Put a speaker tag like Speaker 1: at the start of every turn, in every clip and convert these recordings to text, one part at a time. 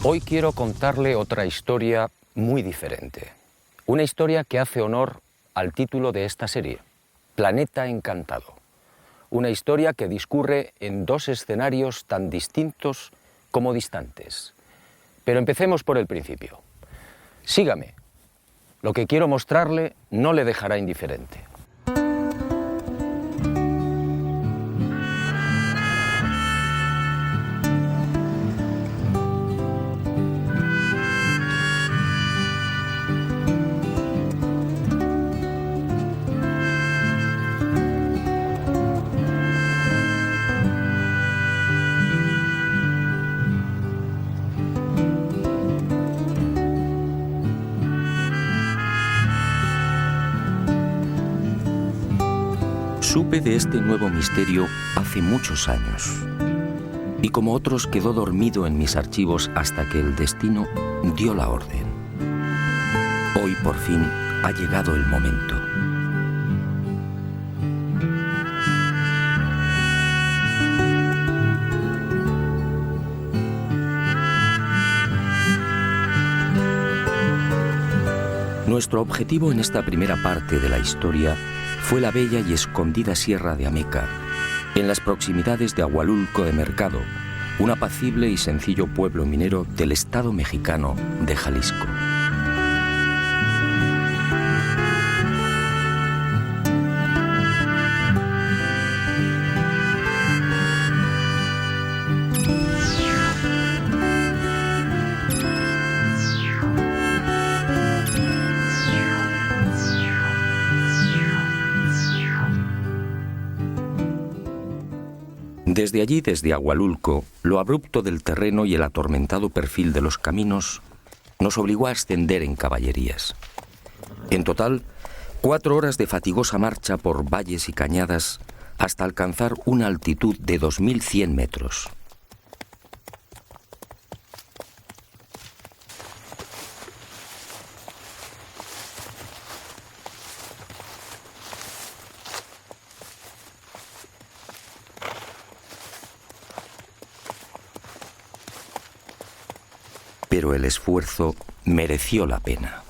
Speaker 1: Hoy quiero contarle otra historia muy diferente. Una historia que hace honor al título de esta serie, Planeta Encantado. Una historia que discurre en dos escenarios tan distintos como distantes. Pero empecemos por el principio. Sígame. Lo que quiero mostrarle no le dejará indiferente.
Speaker 2: Supe de este nuevo misterio hace muchos años, y como otros quedó dormido en mis archivos hasta que el destino dio la orden. Hoy por fin ha llegado el momento. Nuestro objetivo en esta primera parte de la historia fue la bella y escondida Sierra de Ameca, en las proximidades de Ahualulco de Mercado, un apacible y sencillo pueblo minero del estado mexicano de Jalisco. Desde allí, desde Ahualulco, lo abrupto del terreno y el atormentado perfil de los caminos nos obligó a ascender en caballerías. En total, 4 horas de fatigosa marcha por valles y cañadas hasta alcanzar una altitud de 2100 metros. Pero el esfuerzo mereció la pena.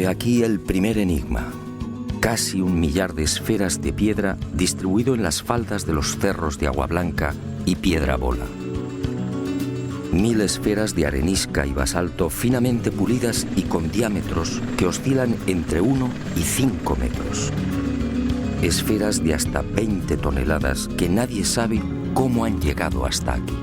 Speaker 2: Aquí el primer enigma, casi 1 millar de esferas de piedra distribuido en las faldas de los cerros de Agua Blanca y Piedra Bola. 1000 esferas de arenisca y basalto finamente pulidas y con diámetros que oscilan entre 1 y 5 metros. Esferas de hasta 20 toneladas que nadie sabe cómo han llegado hasta aquí.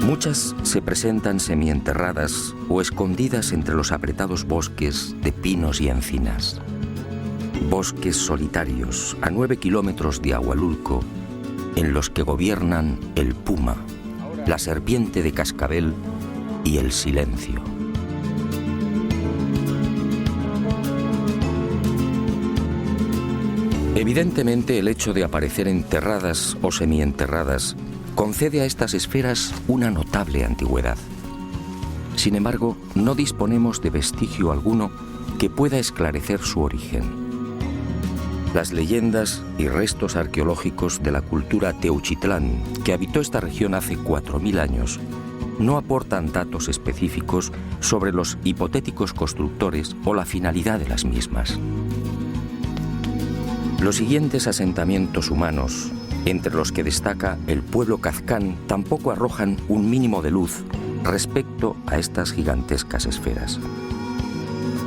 Speaker 2: Muchas se presentan semienterradas o escondidas entre los apretados bosques de pinos y encinas. Bosques solitarios a 9 kilómetros de Ahualulco, en los que gobiernan el puma, la serpiente de cascabel y el silencio. Evidentemente, el hecho de aparecer enterradas o semienterradas concede a estas esferas una notable antigüedad. Sin embargo, no disponemos de vestigio alguno que pueda esclarecer su origen. Las leyendas y restos arqueológicos de la cultura Teuchitlán, que habitó esta región hace 4000 años, no aportan datos específicos sobre los hipotéticos constructores o la finalidad de las mismas. Los siguientes asentamientos humanos, entre los que destaca el pueblo Kazkán, tampoco arrojan un mínimo de luz respecto a estas gigantescas esferas.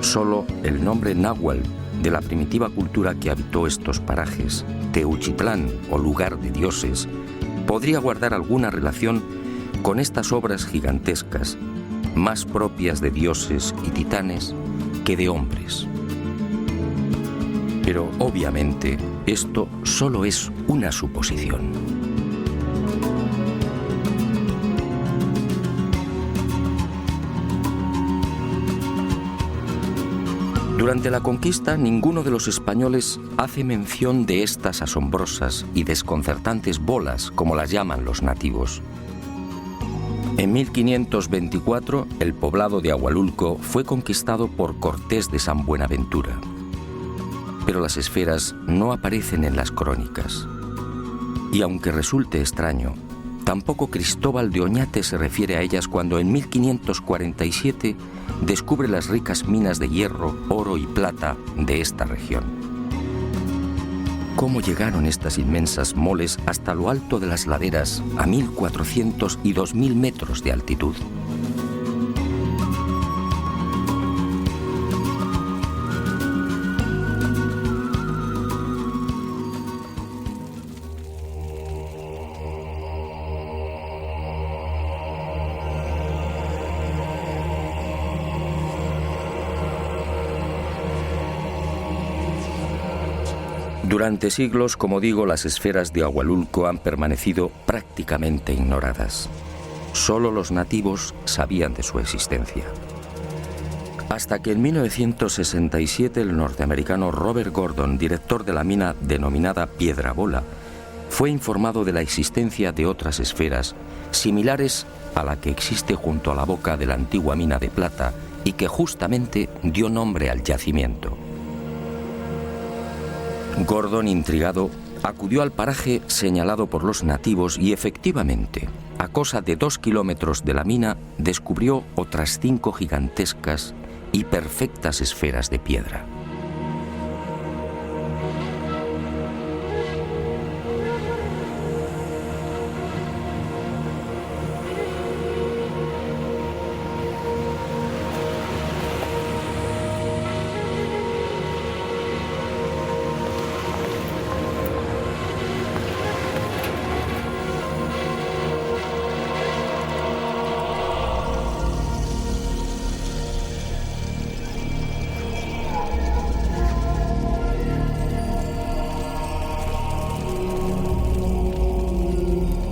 Speaker 2: Solo el nombre náhuatl de la primitiva cultura que habitó estos parajes, Teuchitlán o lugar de dioses, podría guardar alguna relación con estas obras gigantescas, más propias de dioses y titanes que de hombres. Pero obviamente esto solo es una suposición. Durante la conquista, ninguno de los españoles hace mención de estas asombrosas y desconcertantes bolas, como las llaman los nativos. En 1524, el poblado de Ahualulco fue conquistado por Cortés de San Buenaventura. Pero las esferas no aparecen en las crónicas. Y aunque resulte extraño, tampoco Cristóbal de Oñate se refiere a ellas cuando en 1547 descubre las ricas minas de hierro, oro y plata de esta región. ¿Cómo llegaron estas inmensas moles hasta lo alto de las laderas a 1400 y 2000 metros de altitud? Durante siglos, como digo, las esferas de Ahualulco han permanecido prácticamente ignoradas. Solo los nativos sabían de su existencia. Hasta que en 1967 el norteamericano Robert Gordon, director de la mina denominada Piedra Bola, fue informado de la existencia de otras esferas similares a la que existe junto a la boca de la antigua mina de plata y que justamente dio nombre al yacimiento. Gordon, intrigado, acudió al paraje señalado por los nativos y efectivamente, a cosa de 2 kilómetros de la mina, descubrió otras 5 gigantescas y perfectas esferas de piedra.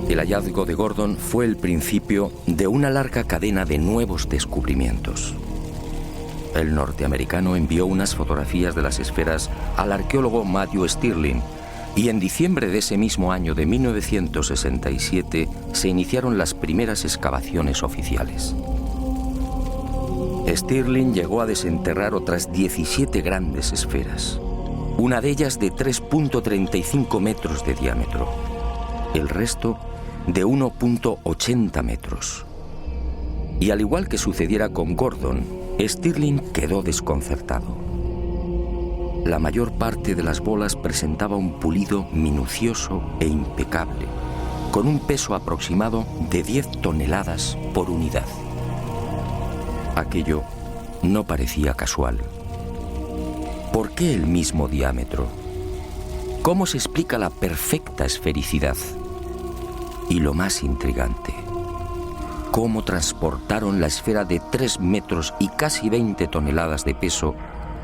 Speaker 2: El hallazgo de Gordon fue el principio de una larga cadena de nuevos descubrimientos. El norteamericano envió unas fotografías de las esferas al arqueólogo Matthew Stirling y en diciembre de ese mismo año de 1967 se iniciaron las primeras excavaciones oficiales. Stirling llegó a desenterrar otras 17 grandes esferas, una de ellas de 3.35 metros de diámetro, el resto de 1.80 metros. Y al igual que sucediera con Gordon, Stirling quedó desconcertado. La mayor parte de las bolas presentaba un pulido minucioso e impecable, con un peso aproximado de 10 toneladas por unidad. Aquello no parecía casual. ¿Por qué el mismo diámetro? ¿Cómo se explica la perfecta esfericidad? Y lo más intrigante, ¿cómo transportaron la esfera de 3 metros y casi 20 toneladas de peso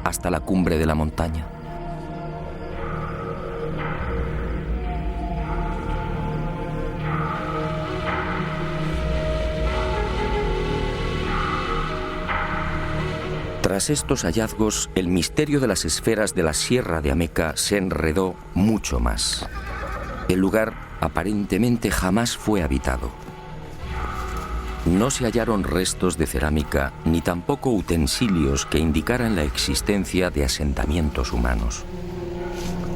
Speaker 2: hasta la cumbre de la montaña? Tras estos hallazgos, el misterio de las esferas de la Sierra de Ameca se enredó mucho más. El lugar aparentemente jamás fue habitado. No se hallaron restos de cerámica ni tampoco utensilios que indicaran la existencia de asentamientos humanos.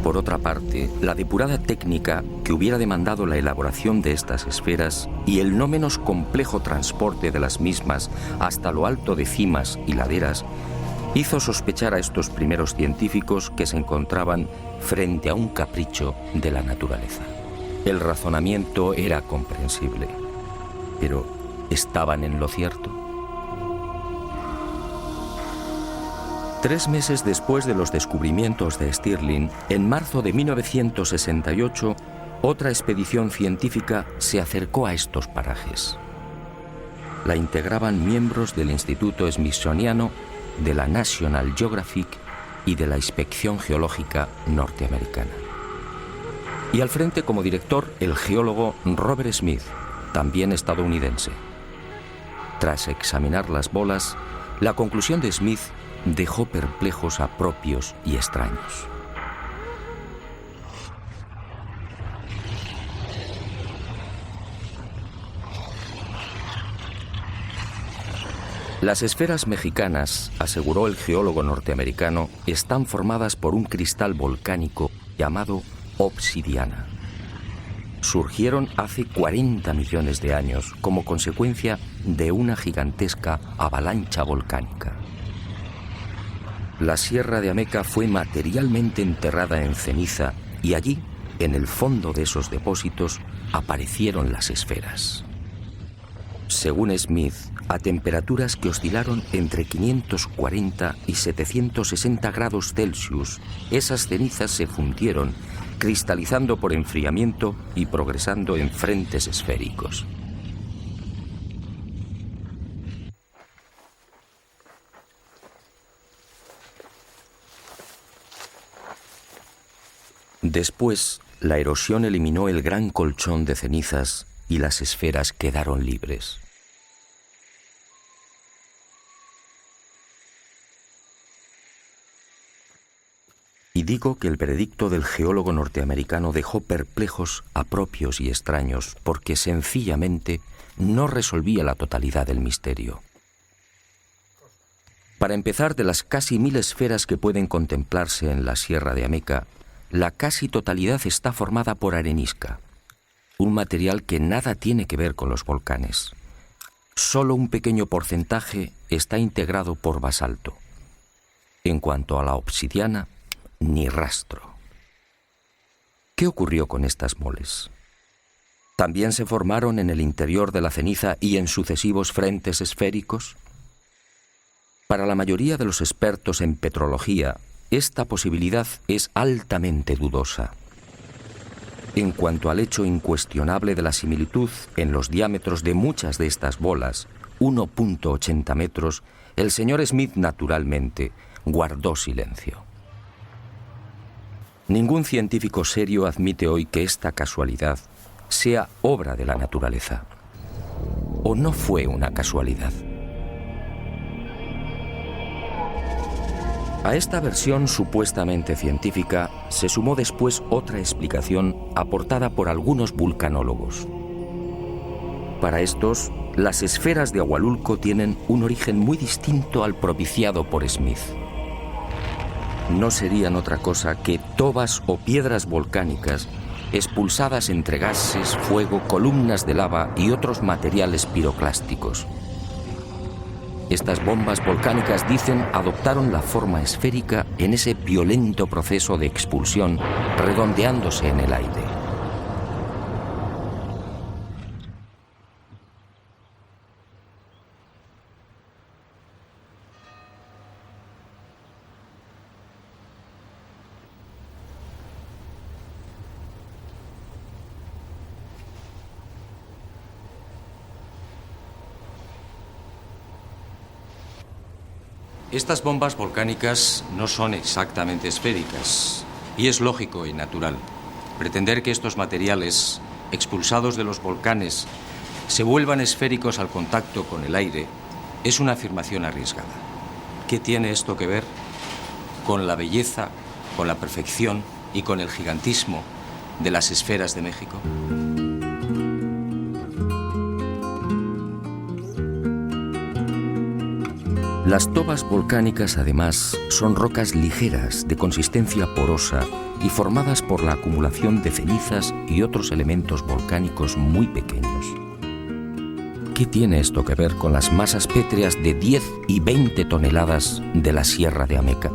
Speaker 2: Por otra parte, la depurada técnica que hubiera demandado la elaboración de estas esferas y el no menos complejo transporte de las mismas hasta lo alto de cimas y laderas hizo sospechar a estos primeros científicos que se encontraban frente a un capricho de la naturaleza. El razonamiento era comprensible, pero ¿estaban en lo cierto? 3 meses después de los descubrimientos de Stirling, en marzo de 1968, otra expedición científica se acercó a estos parajes. La integraban miembros del Instituto Smithsoniano, de la National Geographic y de la Inspección Geológica norteamericana. Y al frente como director el geólogo Robert Smith, también estadounidense. Tras examinar las bolas, la conclusión de Smith dejó perplejos a propios y extraños. Las esferas mexicanas, aseguró el geólogo norteamericano, están formadas por un cristal volcánico llamado obsidiana. Surgieron hace 40 millones de años como consecuencia de una gigantesca avalancha volcánica. La Sierra de Ameca fue materialmente enterrada en ceniza y allí, en el fondo de esos depósitos, aparecieron las esferas. Según Smith, a temperaturas que oscilaron entre 540 y 760 grados Celsius, esas cenizas se fundieron, cristalizando por enfriamiento y progresando en frentes esféricos. Después, la erosión eliminó el gran colchón de cenizas y las esferas quedaron libres. Y digo que el veredicto del geólogo norteamericano dejó perplejos a propios y extraños porque sencillamente no resolvía la totalidad del misterio. Para empezar, de las casi 1000 esferas que pueden contemplarse en la Sierra de Ameca, la casi totalidad está formada por arenisca, un material que nada tiene que ver con los volcanes. Solo un pequeño porcentaje está integrado por basalto. En cuanto a la obsidiana, ni rastro. ¿Qué ocurrió con estas moles? ¿También se formaron en el interior de la ceniza y en sucesivos frentes esféricos? Para la mayoría de los expertos en petrología, esta posibilidad es altamente dudosa. En cuanto al hecho incuestionable de la similitud en los diámetros de muchas de estas bolas, 1.80 metros, el señor Smith naturalmente guardó silencio. Ningún científico serio admite hoy que esta casualidad sea obra de la naturaleza. ¿O no fue una casualidad? A esta versión supuestamente científica se sumó después otra explicación aportada por algunos vulcanólogos. Para estos, las esferas de Ahualulco tienen un origen muy distinto al propiciado por Smith. No serían otra cosa que tobas o piedras volcánicas expulsadas entre gases, fuego, columnas de lava y otros materiales piroclásticos. Estas bombas volcánicas, dicen, adoptaron la forma esférica en ese violento proceso de expulsión, redondeándose en el aire.
Speaker 1: Estas bombas volcánicas no son exactamente esféricas, y es lógico y natural. Pretender que estos materiales, expulsados de los volcanes, se vuelvan esféricos al contacto con el aire, es una afirmación arriesgada. ¿Qué tiene esto que ver con la belleza, con la perfección y con el gigantismo de las esferas de México?
Speaker 2: Las tobas volcánicas, además, son rocas ligeras, de consistencia porosa y formadas por la acumulación de cenizas y otros elementos volcánicos muy pequeños. ¿Qué tiene esto que ver con las masas pétreas de 10 y 20 toneladas de la Sierra de Ameca?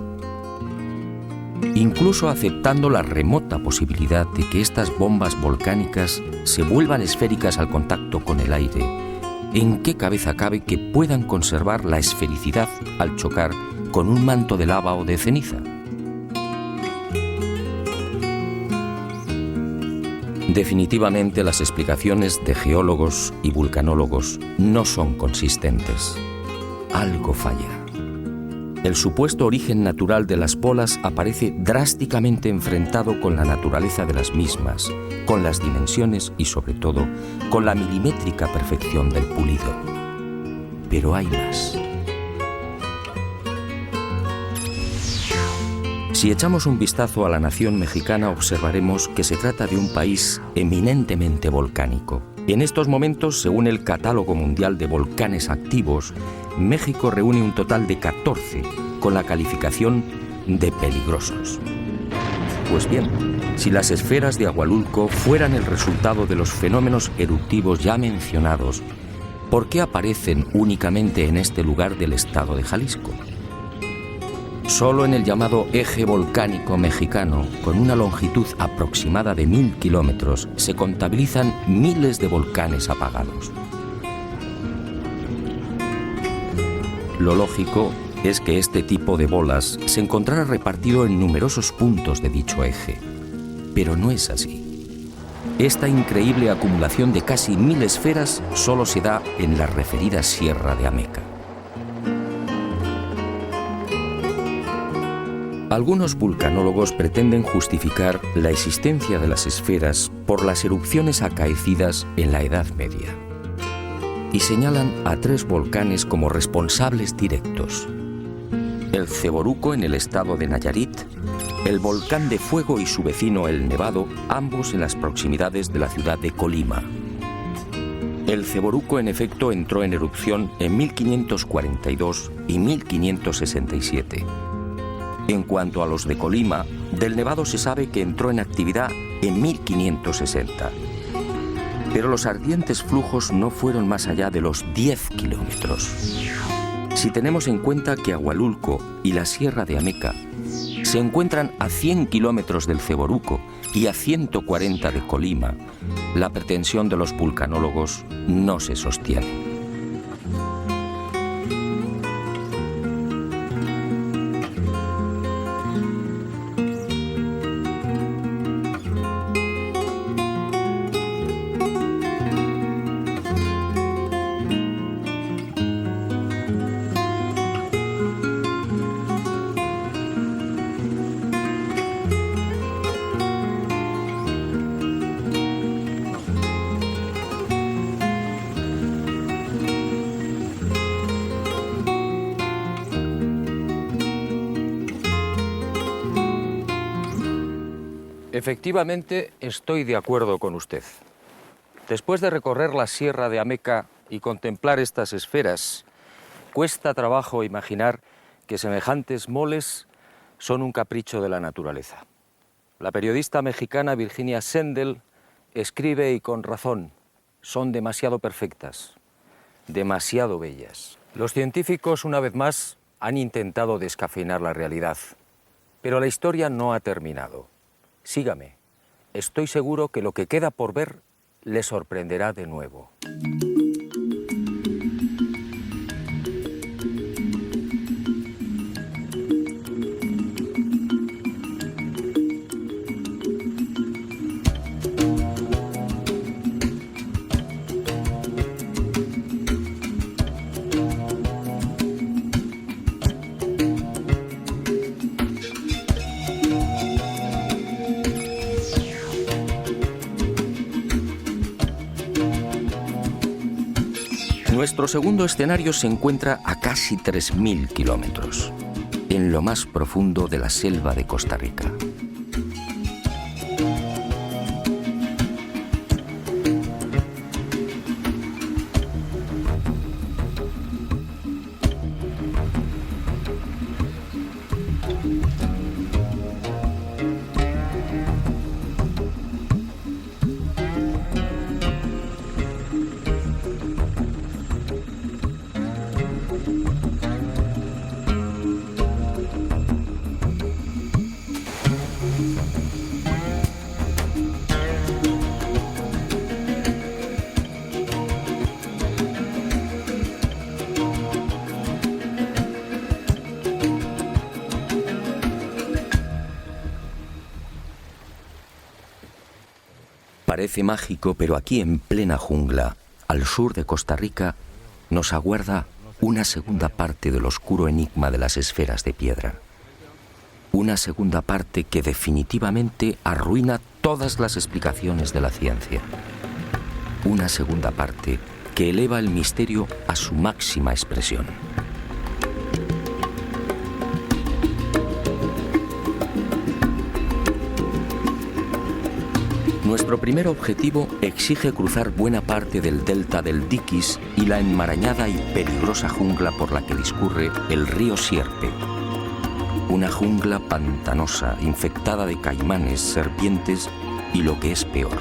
Speaker 2: Incluso aceptando la remota posibilidad de que estas bombas volcánicas se vuelvan esféricas al contacto con el aire, ¿en qué cabeza cabe que puedan conservar la esfericidad al chocar con un manto de lava o de ceniza? Definitivamente las explicaciones de geólogos y vulcanólogos no son consistentes. Algo falla. El supuesto origen natural de las bolas aparece drásticamente enfrentado con la naturaleza de las mismas, con las dimensiones y, sobre todo, con la milimétrica perfección del pulido. Pero hay más. Si echamos un vistazo a la nación mexicana, observaremos que se trata de un país eminentemente volcánico. En estos momentos, según el Catálogo Mundial de Volcanes Activos, México reúne un total de 14, con la calificación de peligrosos. Pues bien, si las esferas de Agualulco fueran el resultado de los fenómenos eruptivos ya mencionados, ¿por qué aparecen únicamente en este lugar del estado de Jalisco? Solo en el llamado eje volcánico mexicano, con una longitud aproximada de 1000 kilómetros, se contabilizan miles de volcanes apagados. Lo lógico es que este tipo de bolas se encontrara repartido en numerosos puntos de dicho eje. Pero no es así. Esta increíble acumulación de casi 1000 esferas solo se da en la referida Sierra de Ameca. Algunos vulcanólogos pretenden justificar la existencia de las esferas por las erupciones acaecidas en la Edad Media y señalan a 3 volcanes como responsables directos: el Ceboruco en el estado de Nayarit, el volcán de Fuego y su vecino el Nevado, ambos en las proximidades de la ciudad de Colima. El Ceboruco, en efecto, entró en erupción en 1542 y 1567. En cuanto a los de Colima, del Nevado se sabe que entró en actividad en 1560. Pero los ardientes flujos no fueron más allá de los 10 kilómetros. Si tenemos en cuenta que Agualulco y la Sierra de Ameca se encuentran a 100 kilómetros del Ceboruco y a 140 de Colima, la pretensión de los vulcanólogos no se sostiene.
Speaker 1: Efectivamente, estoy de acuerdo con usted. Después de recorrer la Sierra de Ameca y contemplar estas esferas, cuesta trabajo imaginar que semejantes moles son un capricho de la naturaleza. La periodista mexicana Virginia Sendel escribe, y con razón, son demasiado perfectas, demasiado bellas. Los científicos, una vez más, han intentado descafeinar la realidad, pero la historia no ha terminado. Sígame, estoy seguro que lo que queda por ver le sorprenderá de nuevo.
Speaker 2: Nuestro segundo escenario se encuentra a casi 3000 kilómetros, en lo más profundo de la selva de Costa Rica. Parece mágico, pero aquí en plena jungla, al sur de Costa Rica, nos aguarda una segunda parte del oscuro enigma de las esferas de piedra. Una segunda parte que definitivamente arruina todas las explicaciones de la ciencia. Una segunda parte que eleva el misterio a su máxima expresión. Nuestro primer objetivo exige cruzar buena parte del delta del Diquís y la enmarañada y peligrosa jungla por la que discurre el río Sierpe. Una jungla pantanosa, infectada de caimanes, serpientes y, lo que es peor,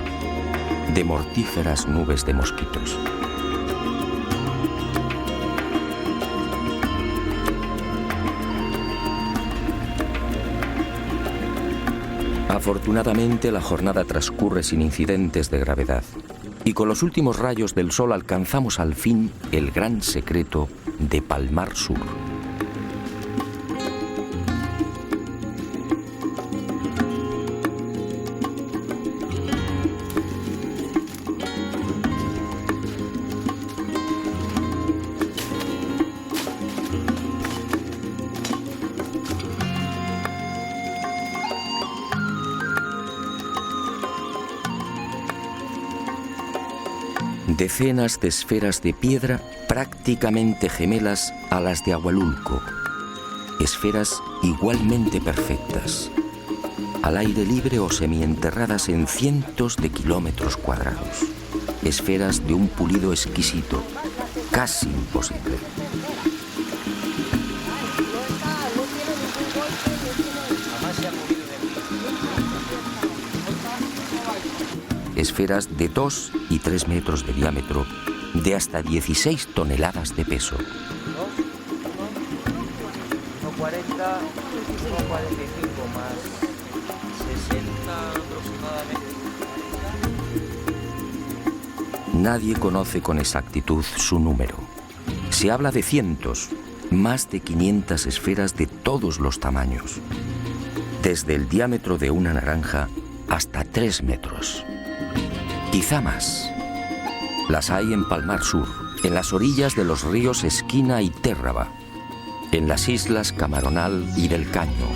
Speaker 2: de mortíferas nubes de mosquitos. Afortunadamente, la jornada transcurre sin incidentes de gravedad y con los últimos rayos del sol alcanzamos al fin el gran secreto de Palmar Sur. Decenas de esferas de piedra prácticamente gemelas a las de Ahualulco. Esferas igualmente perfectas, al aire libre o semienterradas en cientos de kilómetros cuadrados. Esferas de un pulido exquisito, casi imposible. Esferas de 2 y 3 metros de diámetro, de hasta 16 toneladas de peso.
Speaker 3: 1,40, 1,45 más 60 aproximadamente.
Speaker 2: Nadie conoce con exactitud su número. Se habla de cientos, más de 500 esferas de todos los tamaños, desde el diámetro de una naranja hasta 3 metros. Quizá más. Las hay en Palmar Sur, en las orillas de los ríos Esquina y Térraba, en las islas Camaronal y del Caño,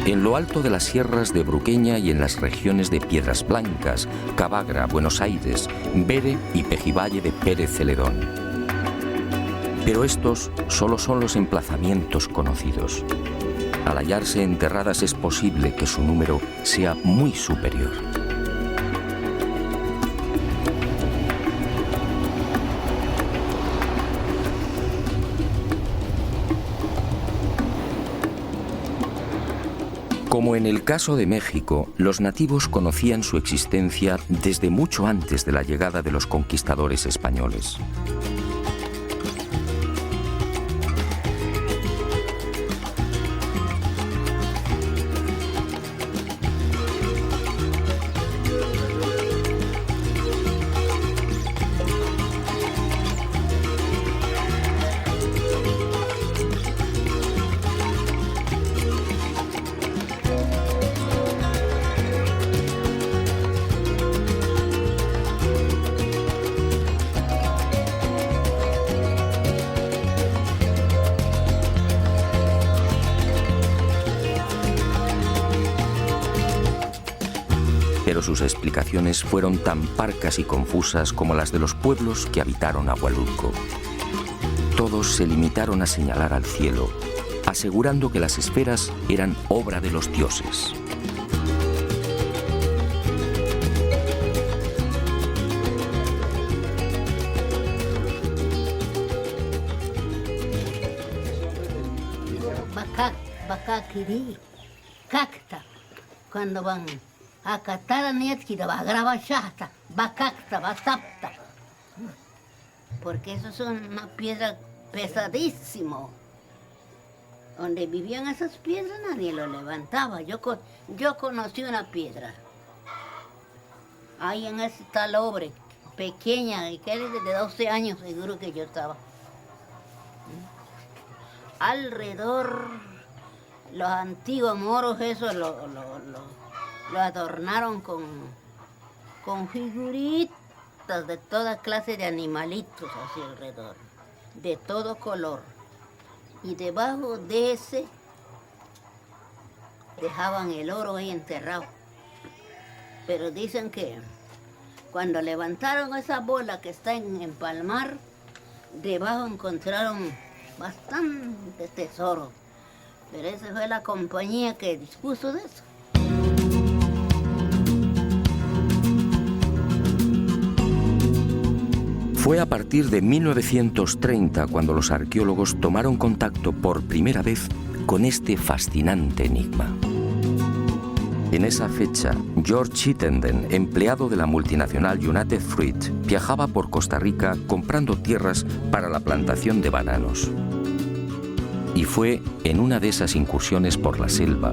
Speaker 2: en lo alto de las sierras de Bruqueña y en las regiones de Piedras Blancas, Cavagra, Buenos Aires, Bere y Pejivalle de Pérez Celedón. Pero estos solo son los emplazamientos conocidos. Al hallarse enterradas es posible que su número sea muy superior. Como en el caso de México, los nativos conocían su existencia desde mucho antes de la llegada de los conquistadores españoles. Pero sus explicaciones fueron tan parcas y confusas como las de los pueblos que habitaron Ahualulco. Todos se limitaron a señalar al cielo, asegurando que las esferas eran obra de los dioses.
Speaker 4: Bakakiri, cacta, cuando van a catar a Nietzsche, va a grabar chasta, bakakta, batapta. Porque eso es una piedra pesadísimo. Donde vivían esas piedras nadie lo levantaba. Yo conocí una piedra. Ahí en ese talobre, pequeña, y que era de 12 años seguro que yo estaba. Alrededor, los antiguos moros, eso lo adornaron con figuritas de toda clase de animalitos así alrededor, de todo color. Y debajo de ese dejaban el oro ahí enterrado. Pero dicen que cuando levantaron esa bola que está en Palmar, debajo encontraron bastante tesoro. Pero esa fue la compañía que dispuso de eso.
Speaker 2: Fue a partir de 1930 cuando los arqueólogos tomaron contacto por primera vez con este fascinante enigma. En esa fecha, George Chittenden, empleado de la multinacional United Fruit, viajaba por Costa Rica comprando tierras para la plantación de bananos. Y fue en una de esas incursiones por la selva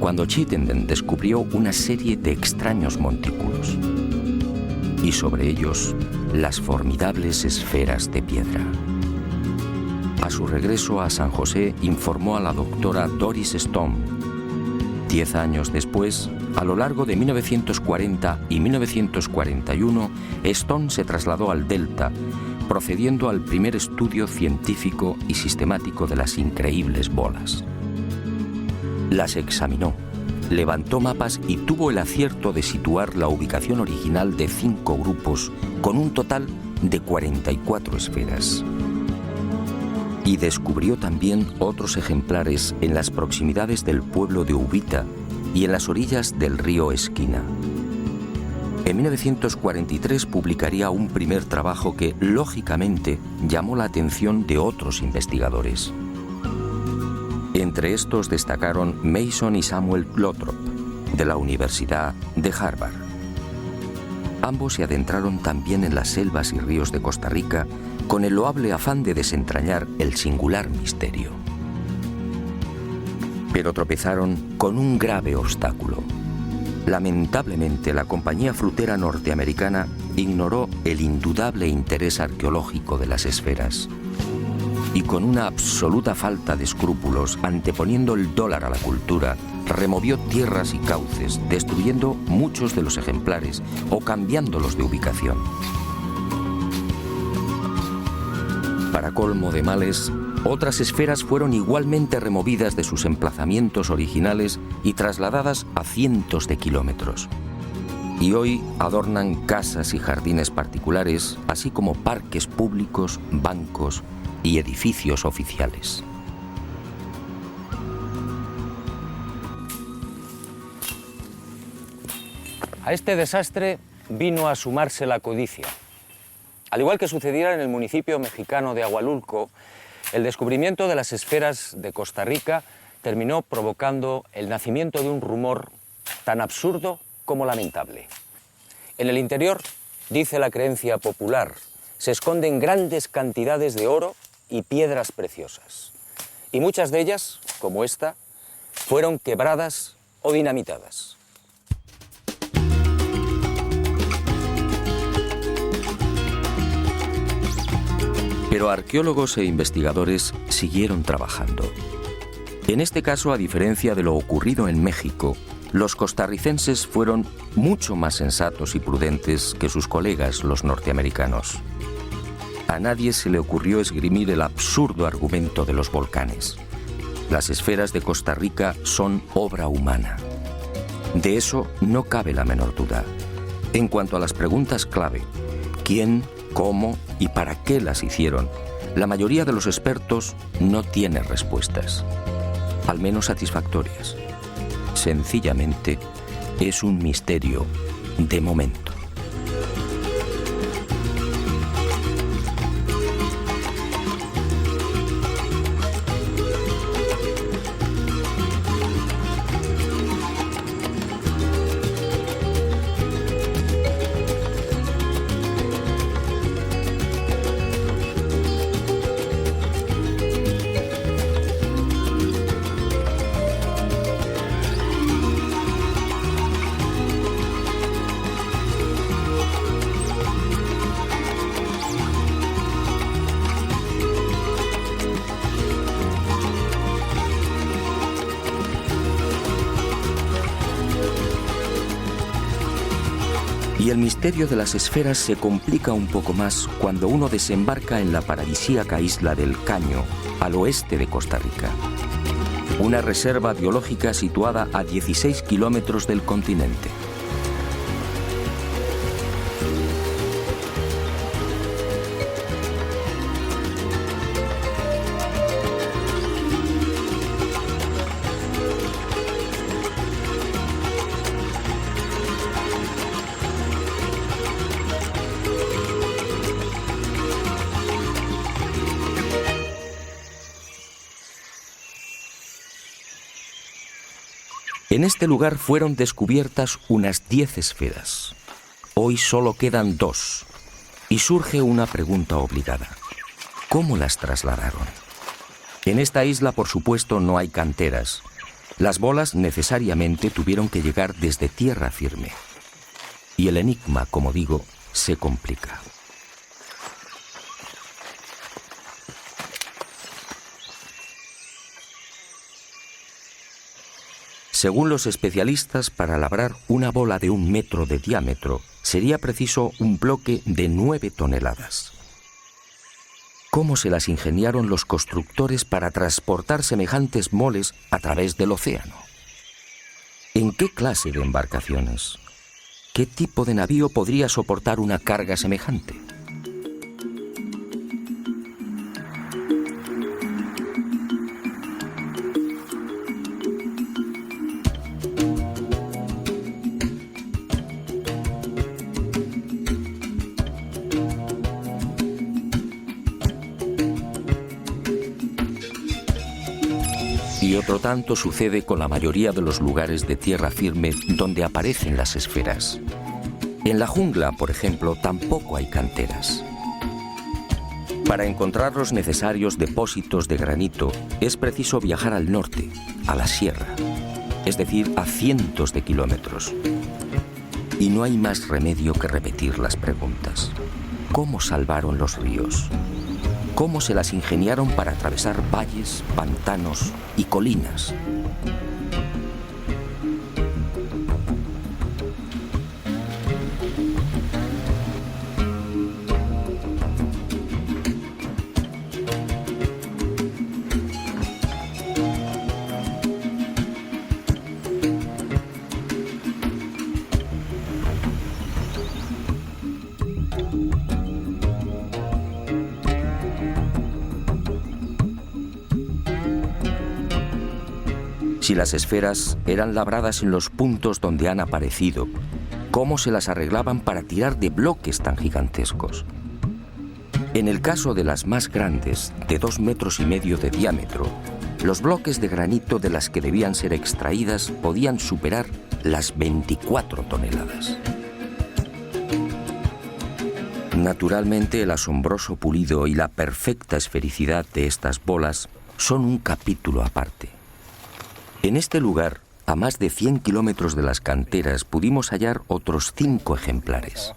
Speaker 2: cuando Chittenden descubrió una serie de extraños montículos. Y sobre ellos, las formidables esferas de piedra. A su regreso a San José, informó a la doctora Doris Stone. 10 años después, a lo largo de 1940 y 1941, Stone se trasladó al Delta, procediendo al primer estudio científico y sistemático de las increíbles bolas. Las examinó, levantó mapas y tuvo el acierto de situar la ubicación original de 5 grupos con un total de 44 esferas. Y descubrió también otros ejemplares en las proximidades del pueblo de Ubita y en las orillas del río Esquina. En 1943 publicaría un primer trabajo que, lógicamente, llamó la atención de otros investigadores. Entre estos destacaron Mason y Samuel Lothrop, de la Universidad de Harvard. Ambos se adentraron también en las selvas y ríos de Costa Rica con el loable afán de desentrañar el singular misterio. Pero tropezaron con un grave obstáculo. Lamentablemente, la compañía frutera norteamericana ignoró el indudable interés arqueológico de las esferas. Y con una absoluta falta de escrúpulos, anteponiendo el dólar a la cultura, removió tierras y cauces, destruyendo muchos de los ejemplares o cambiándolos de ubicación. Para colmo de males, otras esferas fueron igualmente removidas de sus emplazamientos originales y trasladadas a cientos de kilómetros. Y hoy adornan casas y jardines particulares, así como parques públicos, bancos y edificios oficiales.
Speaker 1: A este desastre vino a sumarse la codicia. Al igual que sucediera en el municipio mexicano de Agualulco, el descubrimiento de las esferas de Costa Rica terminó provocando el nacimiento de un rumor tan absurdo como lamentable. En el interior, dice la creencia popular, se esconden grandes cantidades de oro y piedras preciosas. Y muchas de ellas, como esta, fueron quebradas o dinamitadas.
Speaker 2: Pero arqueólogos e investigadores siguieron trabajando. En este caso, a diferencia de lo ocurrido en México, los costarricenses fueron mucho más sensatos y prudentes que sus colegas, los norteamericanos. A nadie se le ocurrió esgrimir el absurdo argumento de los volcanes. Las esferas de Costa Rica son obra humana. De eso no cabe la menor duda. En cuanto a las preguntas clave, ¿quién, cómo y para qué las hicieron? La mayoría de los expertos no tiene respuestas, al menos satisfactorias. Sencillamente, es un misterio de momento. Y el misterio de las esferas se complica un poco más cuando uno desembarca en la paradisíaca isla del Caño, al oeste de Costa Rica. Una reserva biológica situada a 16 kilómetros del continente. En este lugar fueron descubiertas unas 10 esferas. Hoy solo quedan 2. Y surge una pregunta obligada. ¿Cómo las trasladaron? En esta isla, por supuesto, no hay canteras. Las bolas necesariamente tuvieron que llegar desde tierra firme. Y el enigma, como digo, se complica. Según los especialistas, para labrar una bola de 1 metro de diámetro, sería preciso un bloque de 9 toneladas. ¿Cómo se las ingeniaron los constructores para transportar semejantes moles a través del océano? ¿En qué clase de embarcaciones? ¿Qué tipo de navío podría soportar una carga semejante? Y otro tanto sucede con la mayoría de los lugares de tierra firme donde aparecen las esferas. En la jungla, por ejemplo, tampoco hay canteras. Para encontrar los necesarios depósitos de granito es preciso viajar al norte, a la sierra, es decir, a cientos de kilómetros. Y no hay más remedio que repetir las preguntas. ¿Cómo salvaron los ríos? ¿Cómo se las ingeniaron para atravesar valles, pantanos y colinas? Si las esferas eran labradas en los puntos donde han aparecido, ¿cómo se las arreglaban para tirar de bloques tan gigantescos? En el caso de las más grandes, de 2,5 metros de diámetro, los bloques de granito de las que debían ser extraídas podían superar las 24 toneladas. Naturalmente, el asombroso pulido y la perfecta esfericidad de estas bolas son un capítulo aparte. En este lugar, a más de 100 kilómetros de las canteras, pudimos hallar otros 5 ejemplares.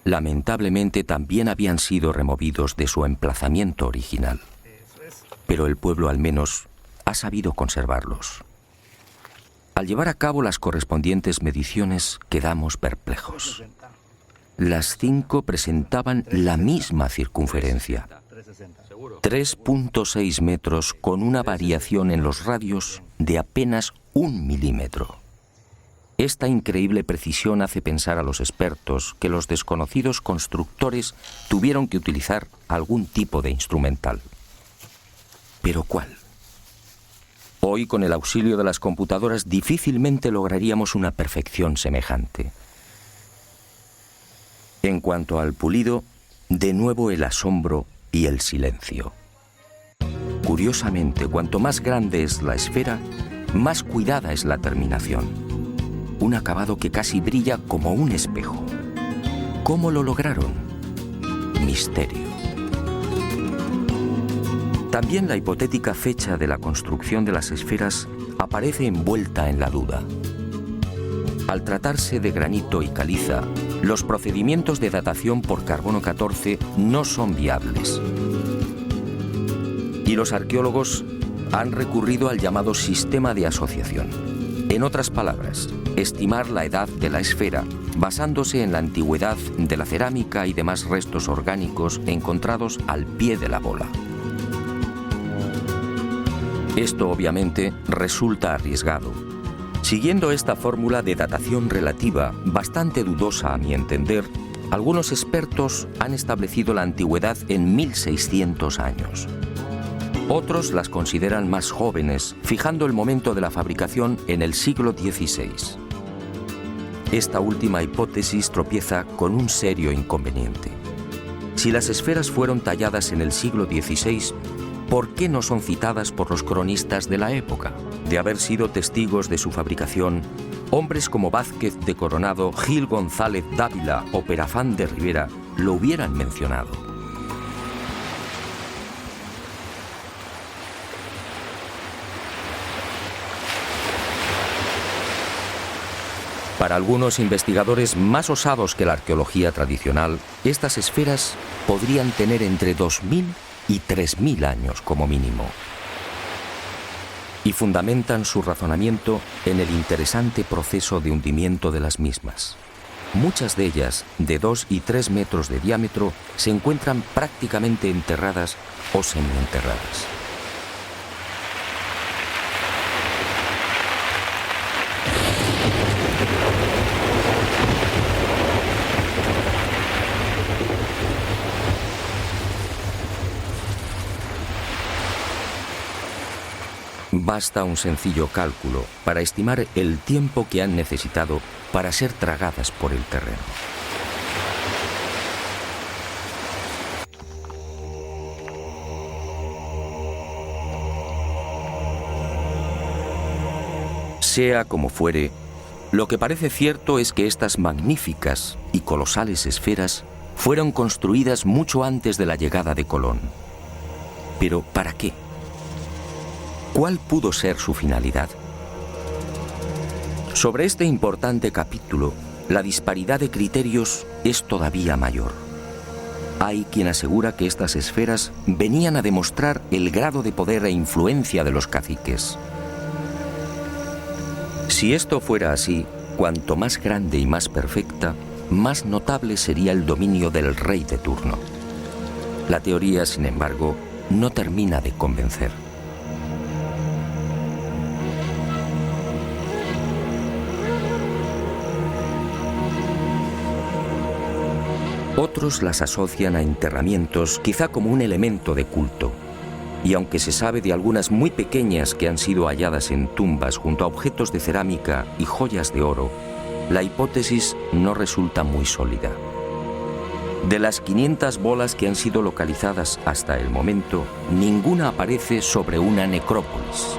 Speaker 2: Lamentablemente también habían sido removidos de su emplazamiento original. Pero el pueblo al menos ha sabido conservarlos. Al llevar a cabo las correspondientes mediciones, quedamos perplejos. Las 5 presentaban la misma circunferencia. 3,6 metros con una variación en los radios de apenas 1 milímetro. Esta increíble precisión hace pensar a los expertos que los desconocidos constructores tuvieron que utilizar algún tipo de instrumental. ¿Pero cuál? Hoy, con el auxilio de las computadoras, difícilmente lograríamos una perfección semejante. En cuanto al pulido, de nuevo el asombro y el silencio. Curiosamente, cuanto más grande es la esfera, más cuidada es la terminación. Un acabado que casi brilla como un espejo. ¿Cómo lo lograron? Misterio. También la hipotética fecha de la construcción de las esferas aparece envuelta en la duda. Al tratarse de granito y caliza, los procedimientos de datación por carbono 14 no son viables. Y los arqueólogos han recurrido al llamado sistema de asociación. En otras palabras, estimar la edad de la esfera basándose en la antigüedad de la cerámica y demás restos orgánicos encontrados al pie de la bola. Esto obviamente resulta arriesgado. Siguiendo esta fórmula de datación relativa, bastante dudosa a mi entender, algunos expertos han establecido la antigüedad en 1600 años. Otros las consideran más jóvenes, fijando el momento de la fabricación en el siglo XVI. Esta última hipótesis tropieza con un serio inconveniente. Si las esferas fueron talladas en el siglo XVI, ¿por qué no son citadas por los cronistas de la época? De haber sido testigos de su fabricación, hombres como Vázquez de Coronado, Gil González Dávila o Perafán de Rivera lo hubieran mencionado. Para algunos investigadores más osados que la arqueología tradicional, estas esferas podrían tener entre 2000 y 3000 años como mínimo. Y fundamentan su razonamiento en el interesante proceso de hundimiento de las mismas. Muchas de ellas, de 2 y 3 metros de diámetro, se encuentran prácticamente enterradas o semienterradas. Basta un sencillo cálculo para estimar el tiempo que han necesitado para ser tragadas por el terreno. Sea como fuere, lo que parece cierto es que estas magníficas y colosales esferas fueron construidas mucho antes de la llegada de Colón. ¿Pero para qué? ¿Cuál pudo ser su finalidad? Sobre este importante capítulo, la disparidad de criterios es todavía mayor. Hay quien asegura que estas esferas venían a demostrar el grado de poder e influencia de los caciques. Si esto fuera así, cuanto más grande y más perfecta, más notable sería el dominio del rey de turno. La teoría, sin embargo, no termina de convencer. Otros las asocian a enterramientos, quizá como un elemento de culto. Y aunque se sabe de algunas muy pequeñas que han sido halladas en tumbas junto a objetos de cerámica y joyas de oro, la hipótesis no resulta muy sólida. De las 500 bolas que han sido localizadas hasta el momento, ninguna aparece sobre una necrópolis.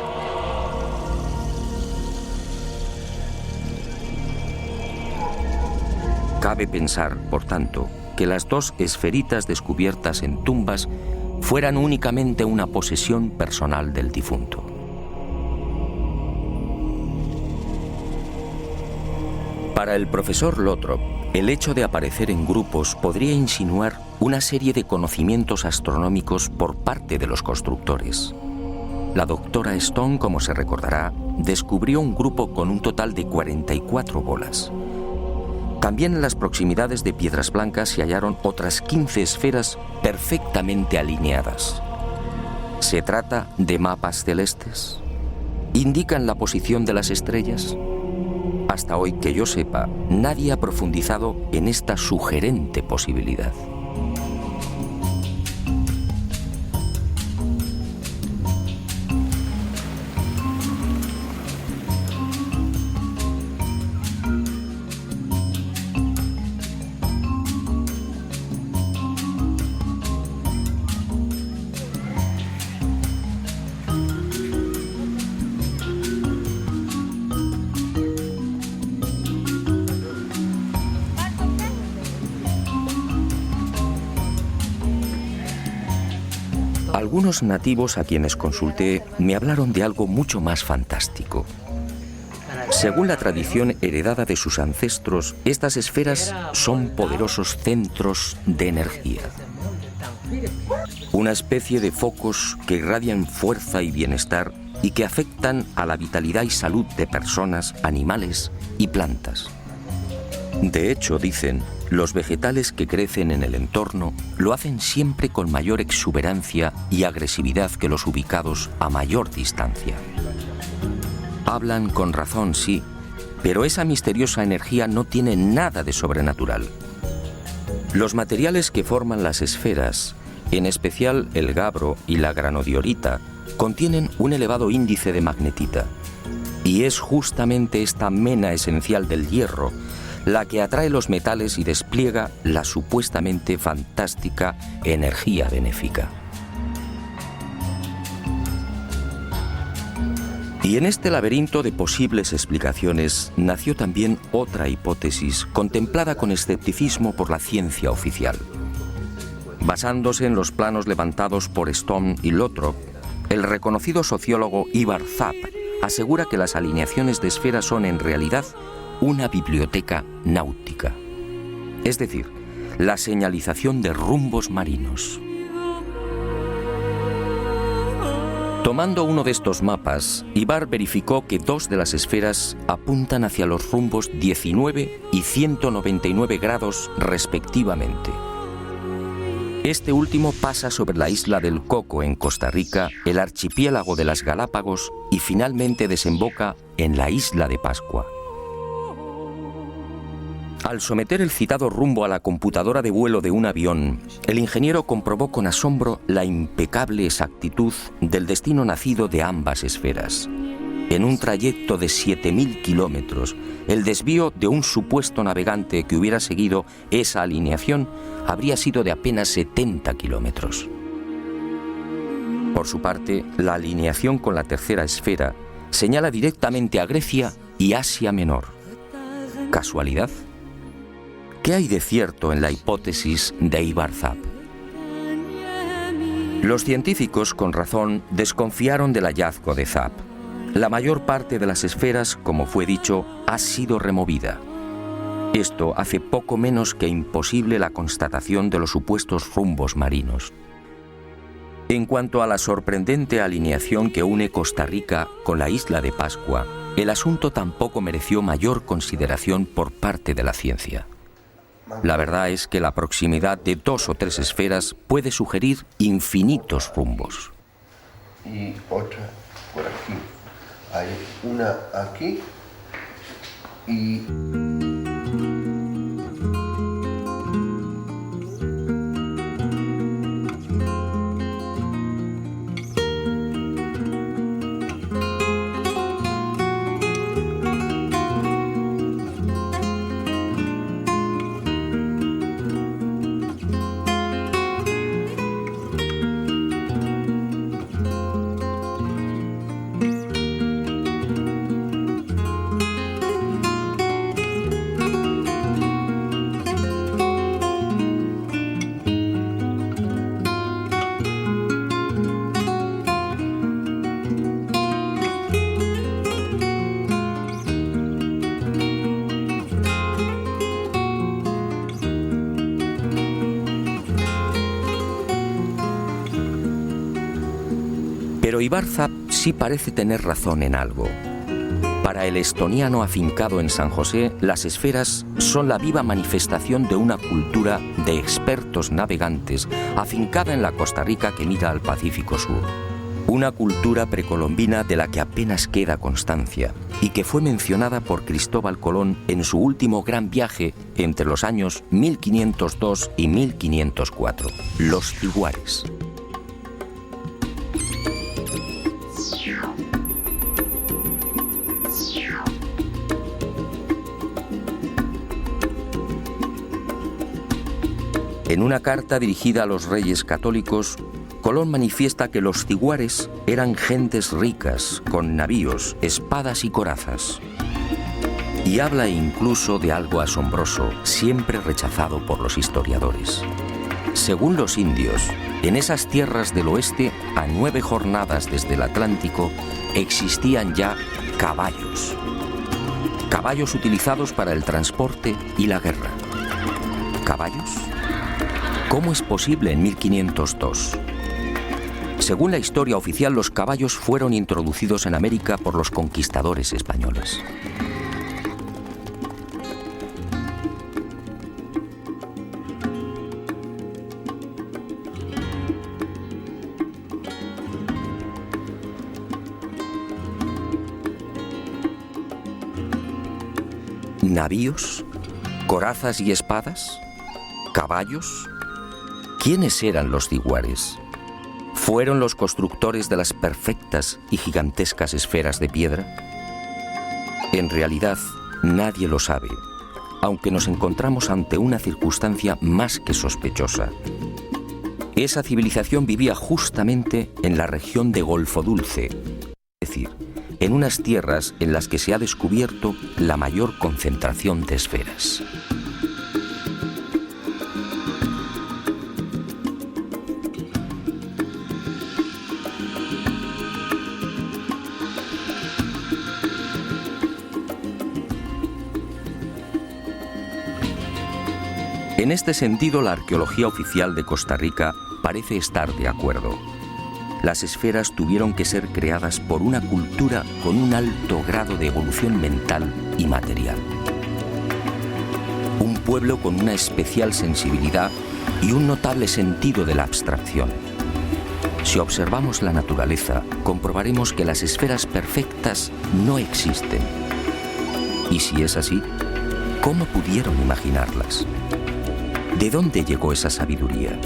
Speaker 2: Cabe pensar, por tanto, que las 2 esferitas descubiertas en tumbas fueran únicamente una posesión personal del difunto. Para el profesor Lothrop, el hecho de aparecer en grupos podría insinuar una serie de conocimientos astronómicos por parte de los constructores. La doctora Stone, como se recordará, descubrió un grupo con un total de 44 bolas. También en las proximidades de Piedras Blancas se hallaron otras 15 esferas perfectamente alineadas. ¿Se trata de mapas celestes? ¿Indican la posición de las estrellas? Hasta hoy, que yo sepa, nadie ha profundizado en esta sugerente posibilidad. Algunos nativos a quienes consulté me hablaron de algo mucho más fantástico. Según la tradición heredada de sus ancestros, estas esferas son poderosos centros de energía. Una especie de focos que irradian fuerza y bienestar y que afectan a la vitalidad y salud de personas, animales y plantas. De hecho, dicen, los vegetales que crecen en el entorno lo hacen siempre con mayor exuberancia y agresividad que los ubicados a mayor distancia. Hablan con razón, sí, pero esa misteriosa energía no tiene nada de sobrenatural. Los materiales que forman las esferas, en especial el gabbro y la granodiorita, contienen un elevado índice de magnetita. Y es justamente esta mena esencial del hierro la que atrae los metales y despliega la supuestamente fantástica energía benéfica. Y en este laberinto de posibles explicaciones nació también otra hipótesis contemplada con escepticismo por la ciencia oficial. Basándose en los planos levantados por Stone y Lothrop, el reconocido sociólogo Ivar Zapp asegura que las alineaciones de esferas son en realidad una biblioteca náutica, es decir, la señalización de rumbos marinos. Tomando uno de estos mapas, Ivar verificó que 2 de las esferas apuntan hacia los rumbos 19 y 199 grados respectivamente. Este último pasa sobre la isla del Coco en Costa Rica, el archipiélago de las Galápagos y finalmente desemboca en la isla de Pascua. Al someter el citado rumbo a la computadora de vuelo de un avión, el ingeniero comprobó con asombro la impecable exactitud del destino nacido de ambas esferas. En un trayecto de 7.000 kilómetros, el desvío de un supuesto navegante que hubiera seguido esa alineación habría sido de apenas 70 kilómetros. Por su parte, la alineación con la tercera esfera señala directamente a Grecia y Asia Menor. ¿Casualidad? ¿Qué hay de cierto en la hipótesis de Ivar Zapp? Los científicos, con razón, desconfiaron del hallazgo de Zapp. La mayor parte de las esferas, como fue dicho, ha sido removida. Esto hace poco menos que imposible la constatación de los supuestos rumbos marinos. En cuanto a la sorprendente alineación que une Costa Rica con la isla de Pascua, el asunto tampoco mereció mayor consideración por parte de la ciencia. La verdad es que la proximidad de 2 o 3 esferas puede sugerir infinitos rumbos.
Speaker 5: Y otra por aquí. Hay una aquí y...
Speaker 2: Pero Ivar Zapp sí parece tener razón en algo. Para el estoniano afincado en San José, las esferas son la viva manifestación de una cultura de expertos navegantes afincada en la Costa Rica que mira al Pacífico Sur. Una cultura precolombina de la que apenas queda constancia y que fue mencionada por Cristóbal Colón en su último gran viaje entre los años 1502 y 1504, los Tiguares. En una carta dirigida a los reyes católicos, Colón manifiesta que los tiguares eran gentes ricas, con navíos, espadas y corazas. Y habla incluso de algo asombroso, siempre rechazado por los historiadores. Según los indios, en esas tierras del oeste, a 9 jornadas desde el Atlántico, existían ya caballos. Caballos utilizados para el transporte y la guerra. ¿Caballos? ¿Cómo es posible en 1502? Según la historia oficial, los caballos fueron introducidos en América por los conquistadores españoles. ¿Navíos? ¿Corazas y espadas? ¿Caballos? ¿Quiénes eran los diguares? ¿Fueron los constructores de las perfectas y gigantescas esferas de piedra? En realidad, nadie lo sabe, aunque nos encontramos ante una circunstancia más que sospechosa. Esa civilización vivía justamente en la región de Golfo Dulce, es decir, en unas tierras en las que se ha descubierto la mayor concentración de esferas. En este sentido, la arqueología oficial de Costa Rica parece estar de acuerdo. Las esferas tuvieron que ser creadas por una cultura con un alto grado de evolución mental y material. Un pueblo con una especial sensibilidad y un notable sentido de la abstracción. Si observamos la naturaleza, comprobaremos que las esferas perfectas no existen. Y si es así, ¿cómo pudieron imaginarlas? ¿De dónde llegó esa sabiduría?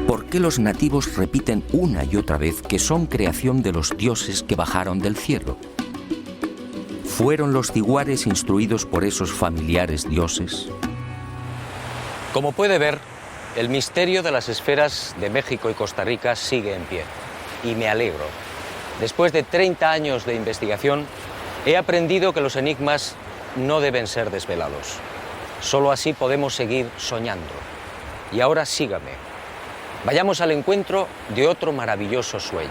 Speaker 2: ¿Por qué los nativos repiten una y otra vez que son creación de los dioses que bajaron del cielo? ¿Fueron los diguares instruidos por esos familiares dioses?
Speaker 1: Como puede ver, el misterio de las esferas de México y Costa Rica sigue en pie. Y me alegro. Después de 30 años de investigación, he aprendido que los enigmas no deben ser desvelados. Solo así podemos seguir soñando. Y ahora sígame. Vayamos al encuentro de otro maravilloso sueño.